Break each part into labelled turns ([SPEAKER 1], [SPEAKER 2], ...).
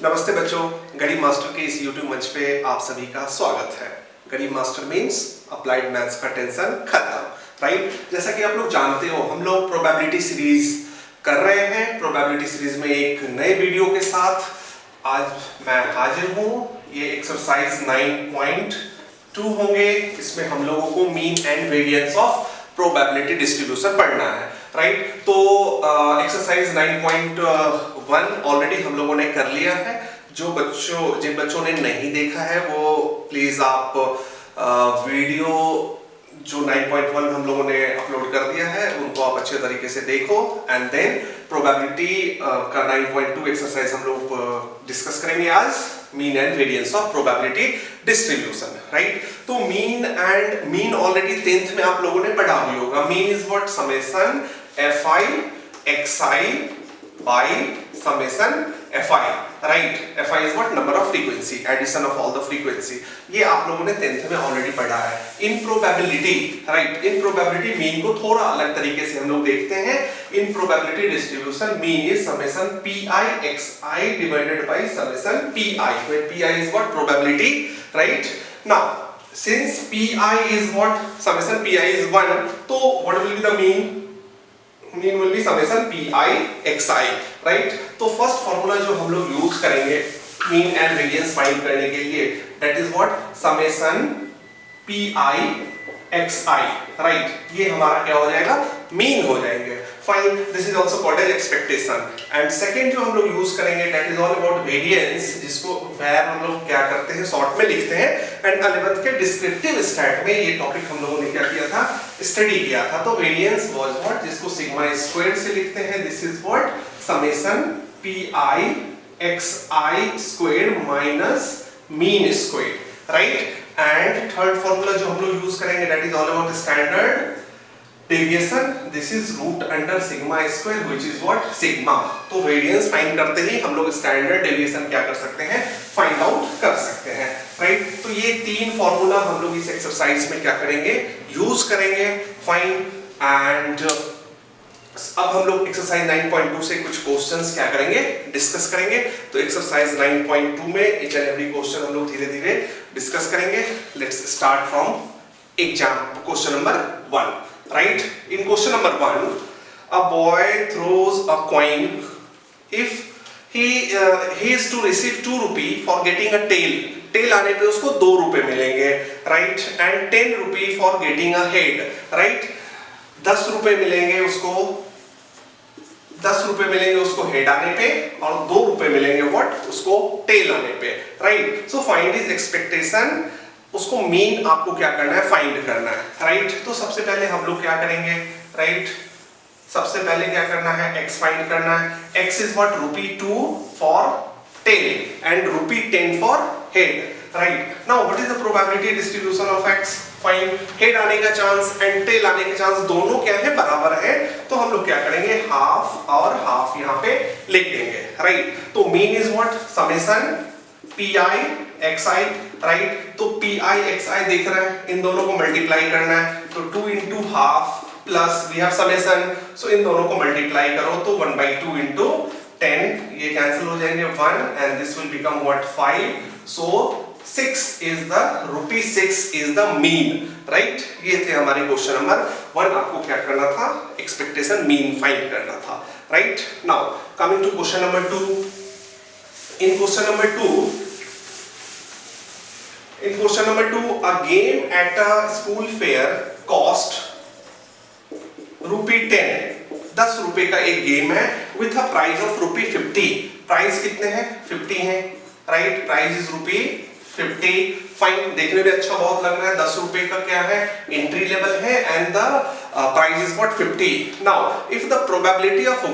[SPEAKER 1] नमस्ते बच्चों, गरीब मास्टर के इस YouTube मंच पे आप सभी का स्वागत है। गरीब मास्टर मीन्स अप्लाइड मैथ्स का टेंशन खत्म, राइट। जैसा कि आप लोग जानते हो, हम लोग प्रोबेबिलिटी सीरीज कर रहे हैं। प्रोबेबिलिटी सीरीज में एक नए वीडियो के साथ आज मैं हाजिर हूँ। ये एक्सरसाइज 9.2 होंगे। इसमें हम लोगों को mean and variance of probability distribution पढ़ना है, राइट। तो एक्सरसाइज 9.1 ऑलरेडी हम लोगों ने कर लिया है। जिन बच्चों ने नहीं देखा है वो प्लीज आप वीडियो जो 9.1 हम लोगों ने अपलोड कर दिया है उनको आप अच्छे तरीके से देखो एंड देन प्रोबेबिलिटी का 9.2 एक्सरसाइज हम लोग डिस्कस करेंगे आज, mean and variance of probability distribution, right. तो मीन ऑलरेडी 10th में आप लोगों ने पढ़ा भी होगा। Mean is what? Summation fi xi by summation fi, right? fi is what? Number of frequency, addition of all the frequency. ये आप लोगों ने 10th में ऑलरेडी पढ़ा है। इन प्रोबेबिलिटी, राइट, इन प्रोबेबिलिटी मीन को थोड़ा अलग तरीके से हम लोग देखते हैं। इन probability distribution mean is summation pi xi divided by summation pi, where pi is what? Probability, right? Now since pi is what? Summation pi is 1, तो what will be the mean? Mean will be summation pi xi, right. तो first formula जो हम लोग use करेंगे mean and variance find करने के लिए, that is what? Summation pi xi, right. ये हमारा क्या हो जाएगा? मीन हो जाएंगे। Fine, this is also called as expectation. And second जो हम लोग यूज करेंगे that is all about variance, जिसको वेर हम लोग क्या करते हैं, शॉर्ट में लिखते हैं। एंड 11th के डिस्क्रिप्टिव स्टैट में ये टॉपिक हम लोगों ने क्या किया था, स्टडी किया था। तो वेरिएंस वाज व्हाट, जिसको सिग्मा स्क्वायर्ड से लिखते हैं, this is what? Summation pi xi squared minus mean squared, right. And third formula जो हम लोग यूज करेंगे that is all about standard deviation, this is root under sigma square which is what? Sigma. तो variance find करते ही हम लोग standard deviation क्या कर सकते हैं, फाइंड आउट कर सकते हैं, राइट। तो ये तीन फॉर्मूला हम लोग इस एक्सरसाइज में क्या करेंगे, यूज करेंगे, फाइन। एंड अब हम लोग एक्सरसाइज 9.2 से कुछ क्वेश्चंस क्या करेंगे, डिस्कस करेंगे। तो एक्सरसाइज 9.2 में ईच एंड एवरी क्वेश्चन हम लोग धीरे धीरे डिस्कस करेंगे। Let's start from exam question number 1, right? In question number 1, a boy throws a coin. If he is to receive 2 rupee for getting a tail. Tail आने पे उसको 2 रुपए मिलेंगे, right? And 10 rupee for getting a head, right? 10 रुपए मिलेंगे उसको, 10 रुपए मिलेंगे उसको हेड आने पे और 2 रुपए मिलेंगे व्हाट? उसको टेल आने पे, right. So find his expectation. उसको मीन आपको क्या करना है, फाइंड करना है, राइट। तो सबसे पहले हम लोग क्या करेंगे, राइट। सबसे पहले क्या करना है, x फाइंड करना है। x is what? ₹2 for tail and ₹10 for head, right. Now what is the probability distribution of x? Find head आने का चांस एंड टेल आने का चांस दोनों क्या है, बराबर है। तो हम लोग क्या करेंगे, हाफ और हाफ यहाँ पे लिख देंगे, राइट। तो mean is what? Summation pi xi, right. तो pi xi देख रहे हैं, इन दोनों को मल्टीप्लाई करना है। तो 2 into half plus we have summation, so इन दोनों को मल्टीप्लाई करो तो 1/2 into 10, ये कैंसिल हो जाएंगे 1 and this will become what? 5। So 6 is the mean, right. ये थे हमारे क्वेश्चन नंबर 1। आपको क्या करना था, एक्सपेक्टेशन मीन फाइंड करना था, right. Now coming to question number 2। In question number 2, a game at a school fair cost ₹10. 10 रुपए का एक गेम है with a price of ₹50. Price कितने हैं? 50 हैं, राइट। Price is ₹50। फाइन, देखने में अच्छा बहुत लग रहा है। 10 रुपए का क्या है, एंट्री लेवल है and the price is what? 50। Now if the probability of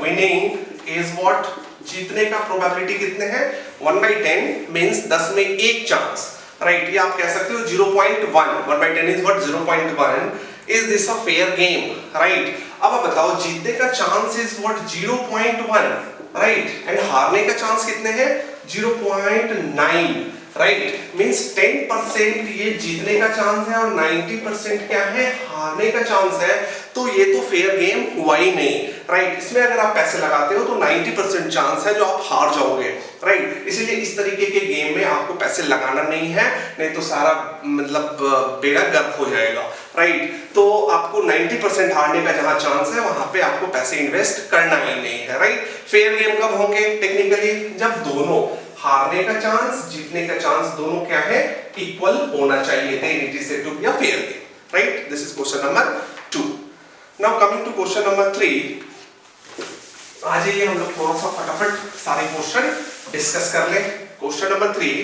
[SPEAKER 1] winning is what? जीतने का प्रोबेबिलिटी कितने हैं? 1/10 मींस 10 में एक चांस, राइट। ये आप कह सकते हो 0.1, 1/10 is what? 0.1। Is this a fair game, right. अब आप बताओ, जीतने का chance is what? 0.1, right. And हारने का चांस कितने हैं? 0.9, राइट। मींस 10% ये जीतने का चांस है और 90% क्या है, हारने का चांस है। तो ये तो फेयर गेम हुआ ही नहीं, राइट। इसमें अगर आप पैसे लगाते हो तो 90% चांस है जो आप हार जाओगे, राइट। इसीलिए इस तरीके के गेम में आपको पैसे लगाना नहीं है, नहीं तो सारा मतलब बेड़ा गर्क हो जाएगा, राइट। तो आपको 90% हारने का जहां चांस है वहां पे आपको पैसे इन्वेस्ट करना ही नहीं है, राइट। फेयर गेम कब होंगे टेक्निकली? जब दोनों हारने का चांस, जीतने का चांस दोनों क्या है? इक्वल होना चाहिए। Then it is said to be a fair game, right. This is question number 2। Now coming to question number 3। आ जाइए हम लोग थोड़ा सा फटाफट सारे क्वेश्चन डिस्कस कर लें। Question number 3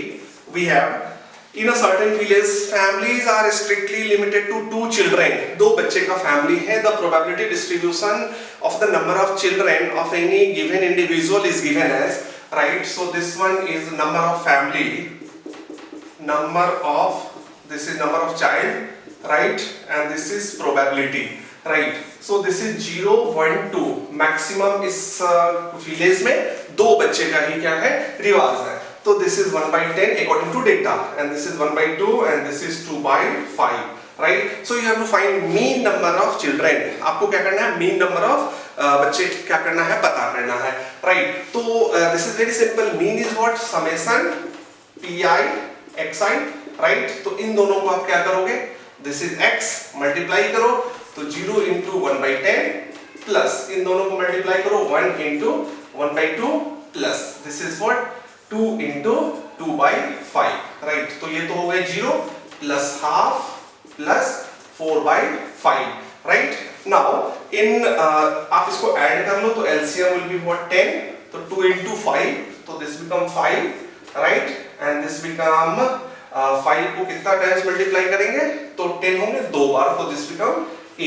[SPEAKER 1] we have in a certain village families are strictly limited to 2 children. 2 बच्चे का फैमिली है। The probability distribution of the number of children of any given individual is given as, right. So this one is number of family, number of, this is number of child, right, and this is probability, right. So this is 0 1 2 maximum इस village में 2 बच्चे का ही क्या है? रिवाज है। तो this is 1/10 according to data and this is 1/2 and this is 2/5, right. So you have to find mean number of children। आपको क्या करना है? mean number of बच्चे क्या करना है? पता करना है, right. तो this is very simple। mean is what? summation pi xi, right. तो इन दोनों को आप क्या करोगे? दिस इज x, मल्टीप्लाई करो तो 0 into 1/10 प्लस इन दोनों को मल्टीप्लाई करो 1 into 1/2 plus this is what? 2 into 2/5, right. तो ये तो हो गए 0 plus half plus 4/5, right. Now in आप इसको ऐड कर लो तो एलसीएम विल बी व्हाट? 10। तो 2 into 5 तो this become 5, right. And this become 5 को कितना टाइम्स मल्टीप्लाई करेंगे? तो 10 होंगे 2 बार, तो this become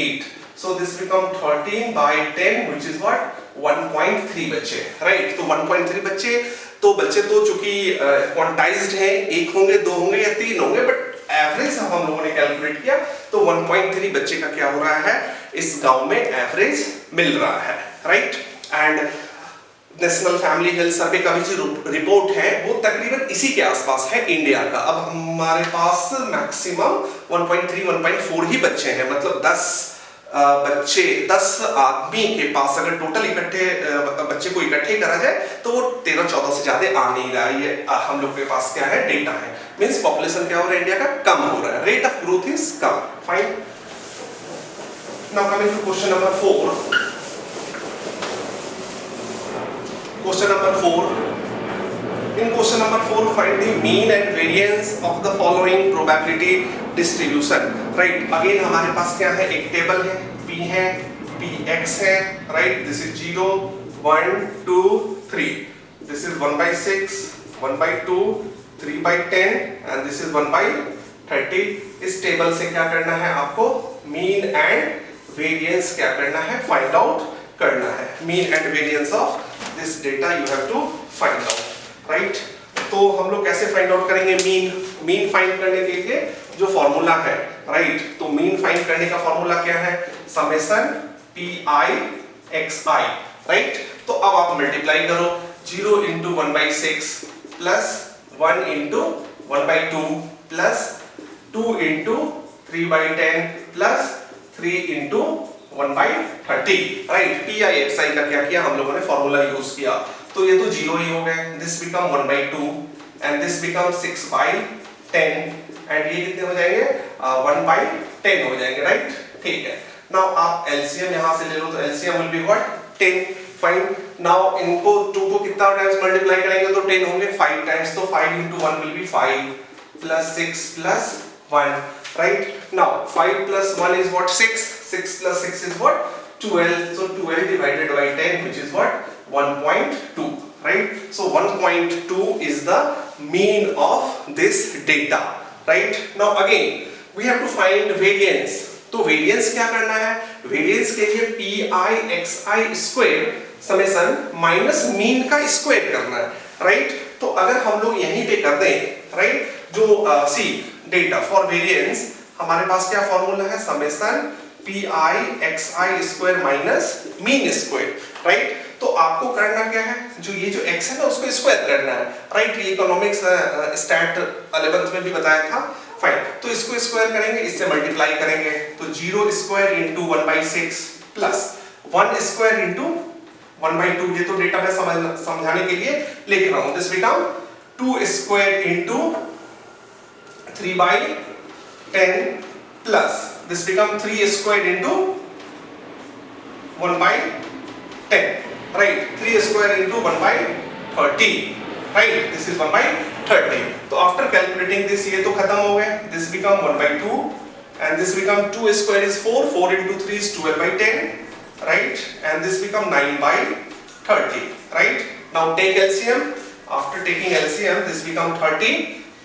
[SPEAKER 1] 8। So this become 13/10 which is what? 1.3 बच्चे, राइट। तो 1.3 बच्चे तो चूंकि क्वांटाइज्ड है, 1 होंगे 2 होंगे या 3 होंगे, बट एवरेज हम लोगों ने कैलकुलेट किया तो 1.3 बच्चे का क्या हो रहा है? इस गांव में एवरेज मिल रहा है, right. And national family health survey का भी जो रिपोर्ट है वो तकरीबन इसी के आसपास है इंडिया का। अब हमारे पास मैक्सिमम 1.3 1.4 ही बच्चे हैं, मतलब 10 आदमी के पास अगर टोटल इकट्ठे बच्चे को इकट्ठे करा जाए तो वो 13-14 से ज्यादा आ नहीं रहा है। ये हम लोग के पास क्या है? डेटा है। मींस पॉपुलेशन क्या हो रहा है? इंडिया का कम हो रहा है, रेट ऑफ ग्रोथ इज कम, fine. Now coming to question number 4। Question number 4. In question number 4, find the mean and variance of the following probability distribution. Right. Again हमारे पास क्या है? एक टेबल है, P है, Px है, right. This is 0, 1, 2, 3. This is 1/6, 1/2, 3/10, and this is 1/30. इस table से क्या करना है आपको? mean and variance क्या करना है? find out करना है। mean and variance of this data you have to find out, right। तो हम लोग कैसे फाइंड आउट करेंगे मीन फाइंड करने के लिए जो फॉर्मूला है, राइट। तो मीन फाइंड करने का फॉर्मूला क्या है? Summation pi xi, right. तो अब आप मल्टीप्लाई करो 0 into 1/6 plus 1 into 1/2 plus 2 into 3/10 plus 3 into 1/30, right. pi xi का क्या किया हम लोगों ने? फॉर्मूला यूज किया, तो ये तो 0 ही हो गए। This become 1/2 and this become 6/10 and ये कितने हो जाएंगे? 1/10 हो जाएंगे, राइट। ठीक है। नाउ आप एलसीएम यहां से ले लो तो LCM will be what? 10, fine. Now इनको 2 को कितना टाइम्स मल्टीप्लाई करेंगे तो 10 होंगे 5 टाइम्स, तो 5 into 1 will be 5 plus 6 plus 1, right। Now 5 plus 1 is what? 6. 6 plus 6 is what? 12. So 12 divided by 10, which is what? 1.2, right? So 1.2 is the mean of this data, right? Now again we have to find variance. तो variance क्या करना है? variance के लिए pi xi square summation minus mean का square करना है, right? तो अगर हम लोग यहीं पे कर दें, right? जो सी डेटा फॉर वेरिएंस हमारे पास क्या फॉर्मूला है? Summation pi xi square minus mean square, right. तो आपको करना क्या है? जो ये जो x है ना उसको स्क्वायर करना है, राइट। ये इकोनॉमिक्स स्टैट 11th में भी बताया था, फाइन। तो इसको स्क्वायर करेंगे, इससे मल्टीप्लाई करेंगे तो 0 square into 1/6 plus 1 square into 1/2, ये तो डेटा मैं समझाने के लिए लिख रहा हूं. This become 2 square into 3/10 plus this become 3 squared into 1/10, right? 3 square into 1/30, right? This is 1/30. तो after calculating this ये तो खत्म हो गए. This become 1/2 and this become 2 square is 4, 4 into 3 is 12/10, right? And this become 9/30, right? Now take LCM. After taking LCM, this become 30.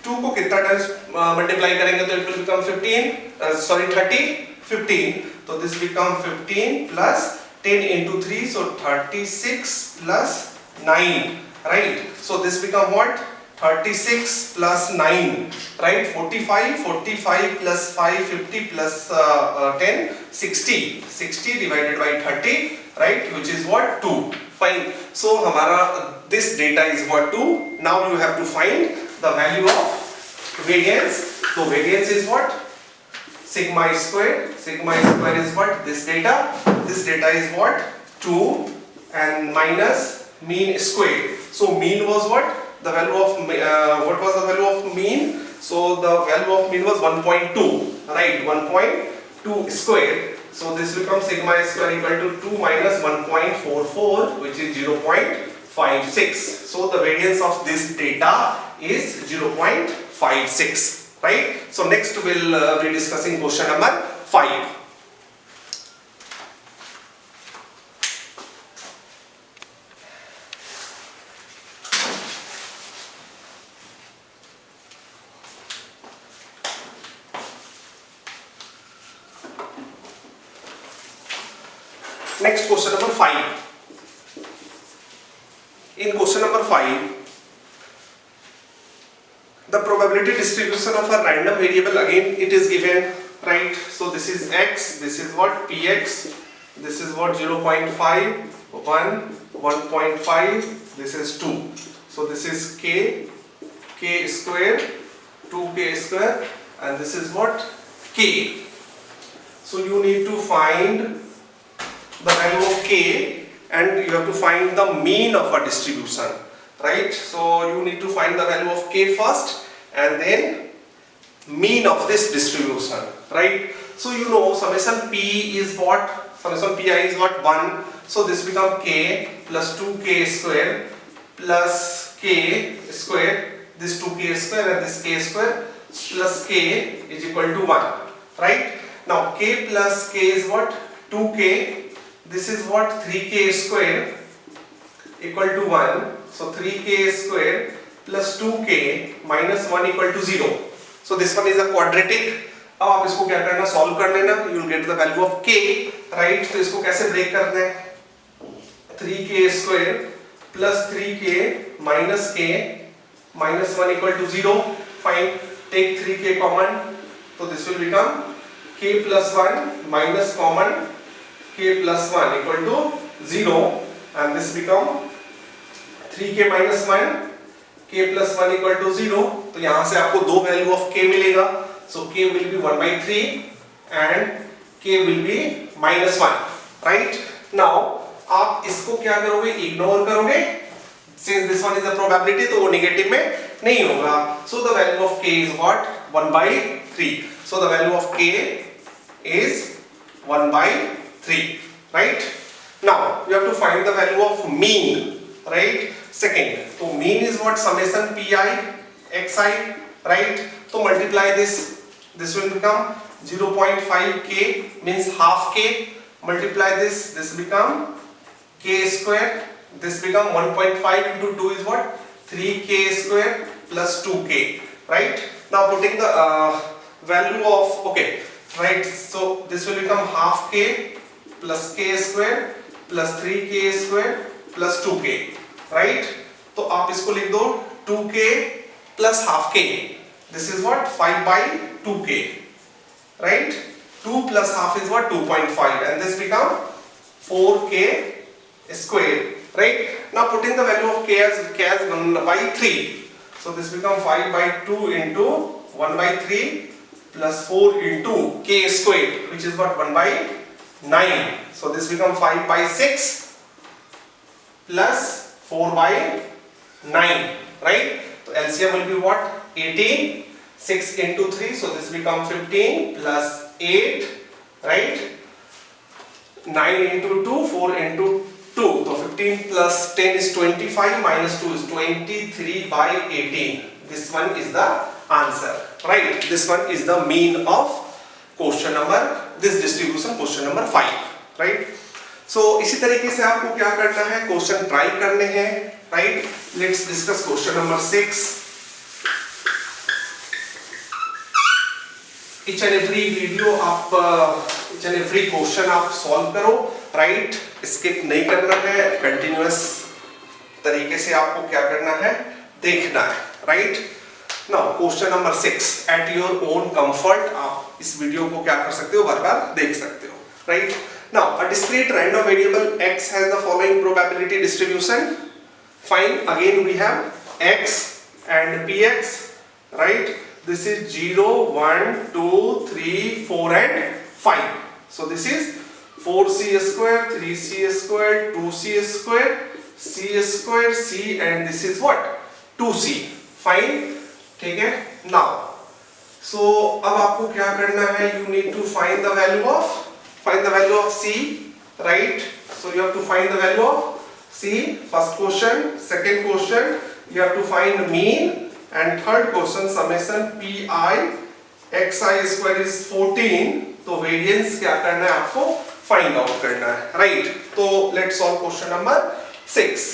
[SPEAKER 1] 2 को कितना times multiply करेंगे तो इट विल बिकम 30, 15. तो this become 15 plus 10 into 3, so 36 plus 9, right? So this become what? 36 plus 9, right? 45 plus 5, 50 plus 10, 60 divided by 30, right? Which is what? 2. Fine. So हमारा this data is what? 2. Now you have to find the value of variance. So variance is what? Sigma square. Sigma square is what? This data. This data is what? 2 and minus mean square. So mean was what? The value of what was the value of mean? So the value of mean was 1.2, right? 1.2 square. So this becomes sigma square equal to 2 minus 1.44, which is 0.56. So the variance of this data is 0.56, right? So next we'll be discussing question number 5. Next question number 5. In question number 5, the probability distribution of a random variable, again it is given, right? So this is x, this is what? Px, this is what? 0.5, 1, 1.5, this is 2. So this is k square, 2k square, and this is what? K. So you need to find the value of k and you have to find the mean of a distribution, right? So you need to find the value of k first and then mean of this distribution, right? So you know summation p is what? Summation pi is what? 1. So this become k plus 2k square plus k square, this 2k square and this k square plus k is equal to 1, right? Now k plus k is what? 2k. This is what? 3k square equal to 1. So 3k square plus 2k minus 1 equal to 0. So this one is a quadratic. अब आप इसको क्या करना? Solve कर लेना. You will get the value of k, right? तो इसको कैसे break करना है? 3k square plus 3k minus k minus 1 equal to 0. Fine. Take 3k common. So this will become k plus 1 minus common k plus 1 equal to 0 and this become 3k minus 1 k plus 1 equal to 0. तो यहाँ से आपको दो value of k मिलेगा. So k will be 1/3 and k will be minus 1, right? Now आप इसको क्या करोगे? Ignore करोगे. Since this one is a probability तो वो negative में नहीं होगा. So the value of k is what? 1/3. So the value of k is 1/3, right? Now you have to find the value of mean, right? Second, so mean is what? Summation pi xi, right? So multiply this will become 0.5k means half k. Multiply this become k square. This become 1.5 into 2 is what? 3k square plus 2k, right? Now putting the value of, okay, right? So this will become half k plus k square plus 3k square plus 2k, right? तो आप इसको लिख दो 2k plus half k. This is what? 5/2k, right? 2 plus half is what? 2.5 and this become 4k square, right? Now putting the value of k as 1/3. So this become 5/2 into 1/3 plus 4 into k square, which is what? 1/9. so this become 5 by 6 plus 4 by 9, right? So LCM will be what? 18. 6 into 3, so this become 15 plus 8, right? 9 into 2, 4 into 2, so 15 plus 10 is 25, minus 2 is 23 by 18. This one is the answer, right? This one is the mean of question number, this distribution question number 5, right? So इसी तरीके से आपको क्या करना है, question try करने हैं, right? Let's discuss question number 6. each and every video आप each and every क्वेश्चन आप सॉल्व करो, राइट? स्किप नहीं करना है, कंटिन्यूअस तरीके से आपको क्या करना है, देखना है, right? Now question number 6, at your own comfort आप इस वीडियो को क्या कर सकते हो, बार बार देख सकते हो, right? Now a discrete random variable x has the following probability distribution. Fine, again we have x and px, right? This is 0, 1, 2, 3, 4 and 5. So this is 4c square, 3c square, 2c square, c square, c, and this is what? 2c. Fine, ठीक है? Now, so अब आपको क्या करना है? You need to find the value of c, right? So you have to find the value of c. First question, second question, you have to find mean. And third question, summation pi xi square is 14, तो variance क्या करना है, आपको find out करना है, right? तो let's solve question number 6.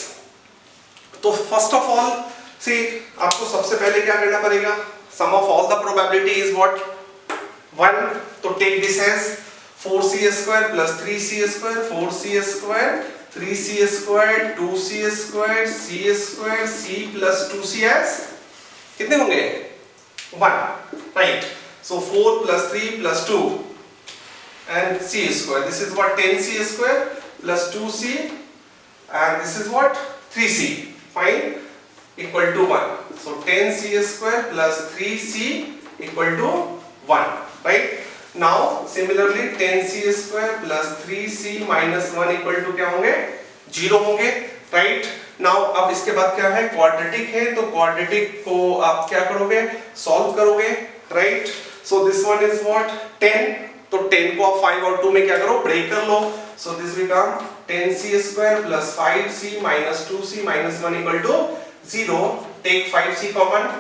[SPEAKER 1] तो first of all सी आपको सबसे पहले क्या करना पड़ेगा, sum of all the probability is what? 1. तो take this as 4c square plus 3c square, 4c square 3c square 2c square c square c plus 2c as कितने होंगे? 1, right? So 4 plus 3 plus 2 and c square, this is what? 10c square plus 2c and this is what? 3c. Fine, equal to 1. So 10c square plus 3c equal to 1, right? Now similarly 10c square plus 3c minus 1 equal to क्या होंगे? 0 होंगे, right? Now अब इसके बाद क्या है, quadratic है, तो क्वाड्रेटिक को आप क्या करोगे, सॉल्व करोगे, right? So this one is what? 10. तो 10 को आप 5 और 2 में क्या करो, ब्रेक कर लो. So this become 10c square plus 5c minus 2c minus 1 equal to 0. Take 5c common,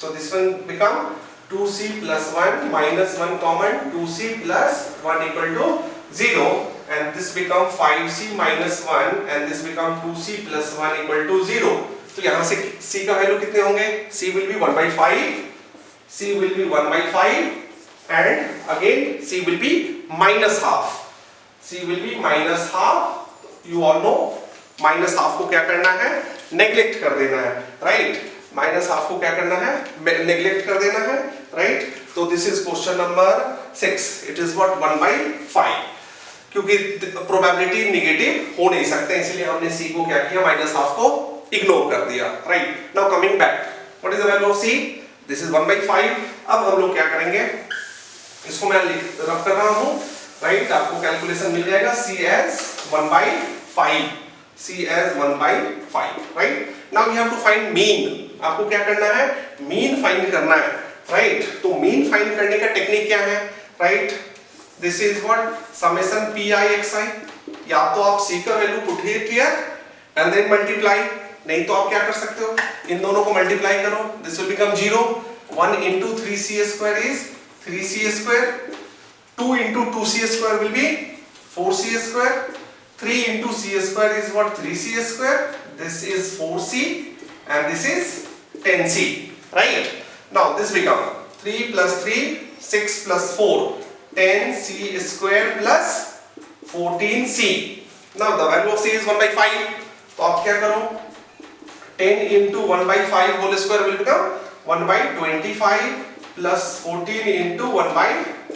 [SPEAKER 1] so this one become 2c plus 1 minus 1 common, 2c plus 1 equal to 0. And this become 5c minus 1 and this become 2c plus 1 equal to 0. तो यहाँ से c का value कितने होंगे? c will be 1 by 5, c will be 1 by 5 and again c will be minus half. c will be minus half. You all know minus half को क्या करना है? नेग्लेक्ट कर देना है, राइट? माइनस हाफ को क्या करना है? नेग्लेक्ट कर देना है, राइट? तो this is question number 6. It is what? 1 by 5. क्योंकि प्रोबेबिलिटी नेगेटिव हो नहीं सकते, इसलिए हमने c को क्या किया, माइनस हाफ को इग्नोर कर दिया, right? Now coming back, what is the value of c? This is 1 by 5. अब हम लोग क्या करेंगे, इसको मैं रख कर रहा हूं, राइट? आपको कैलकुलेशन मिल जाएगा, c as 1 by 5, c as 1 by 5, right? Now you have to find mean. आपको क्या करना है, मीन फाइंड करना है, राइट? तो मीन फाइंड करने का टेक्निक क्या है, right? This is what? Summation pi xi. या तो आप c का value put here and then multiply, नहीं तो आप क्या कर सकते हो, इन दोनों को मल्टीप्लाई करो. This will become 0. 1 into 3c square is 3c square. 2 into 2c square will be 4c square. 3 into c square is what? 3c square. This is 4c and this is 10c, right? Now this become 3 plus 3, 6 plus 4, 10c square plus 14c. Now the value of c is 1 by 5. तो आप क्या करो, 10 into 1 by 5 whole square will become 1 by 25 plus 14 into 1 by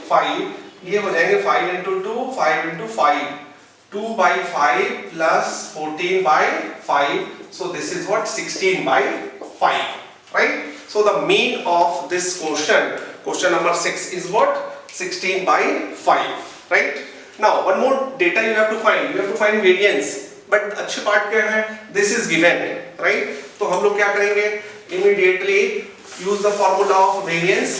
[SPEAKER 1] 5. ये हो जाएंगे 5 into 2, 5 into 5, 2 by 5 plus 14 by 5. So this is what? 16 by 5, right? So the mean of this question number 6 is what? 16 by 5, right? Now one more data you have to find variance, but अच्छी part क्या है, this is given, right? तो हम लोग क्या करेंगे, immediately use the formula of variance.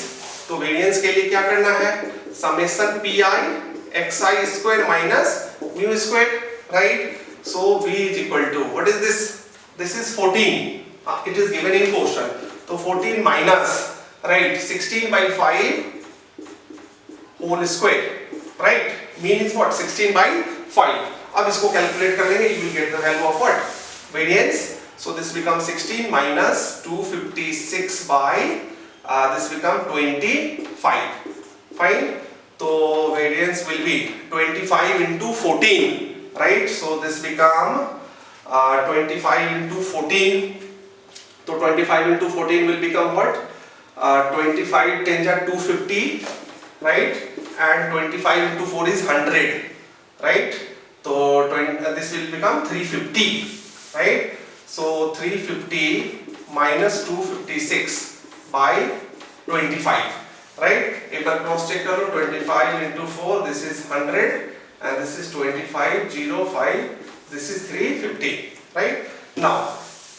[SPEAKER 1] तो variance के लिए क्या करना है, summation P I X I square minus mu square, right? So v is equal to what is this, this is 14, it is given in question. तो 14 minus, right, 16 by 5 whole square, right? Mean is what, 16 by 5। अब इसको calculate कर लेंगे, you will get the value of what, variance. So this become 16 minus 256 by this become 25, fine? तो variance will be 25 into 14, right? So this become 25 into 14. तो 25 into 14 will become what? 25 10 जा 250, right? And 25 into 4 is 100, right? तो this will become 350, right? So 350 minus 256 by 25, right? एक बार cross check करो, 25 into 4, this is 100 and this is 25 05, this is 350, right? Now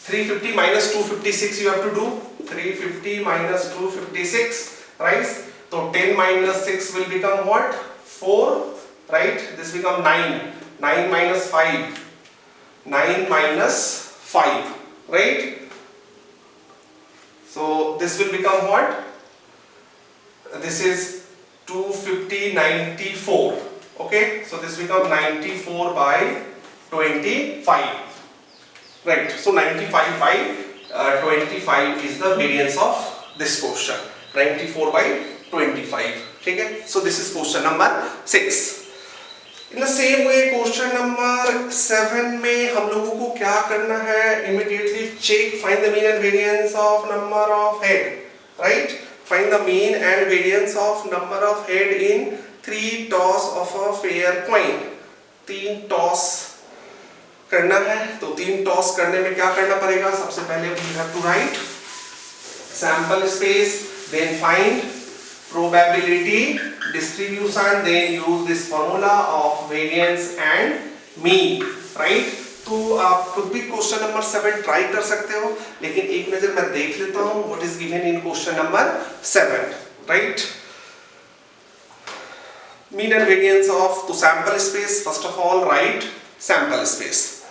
[SPEAKER 1] 350 minus 256 you have to do, 350 minus 256, right? So 10 minus 6 will become what, 4, right? This become 9, 9 minus 5, 9 minus 5, right? So this will become what? This is 250 94, okay? So this become 94 by 25, right? So 95 by 25 is the variance of this question, 94 by 25, ठीक है? So this is question number 6. In the same way question number 7 में हम लोगों को क्या करना है, immediately check find the mean and variance of number of head, right? Find the mean and variance of number of head in 3 toss of a fair coin. 3 toss करना है, तो 3 toss करने में क्या करना पड़ेगा, सबसे पहले we have to write sample space, then find probability distribution, then use this formula of variance and mean, right? तो आप खुद भी क्वेश्चन नंबर 7 ट्राई कर सकते हो, लेकिन एक नजर मैं देख लेता हूं what is given in question number 7, right? Mean and variance of, तो sample space, first of all write sample space,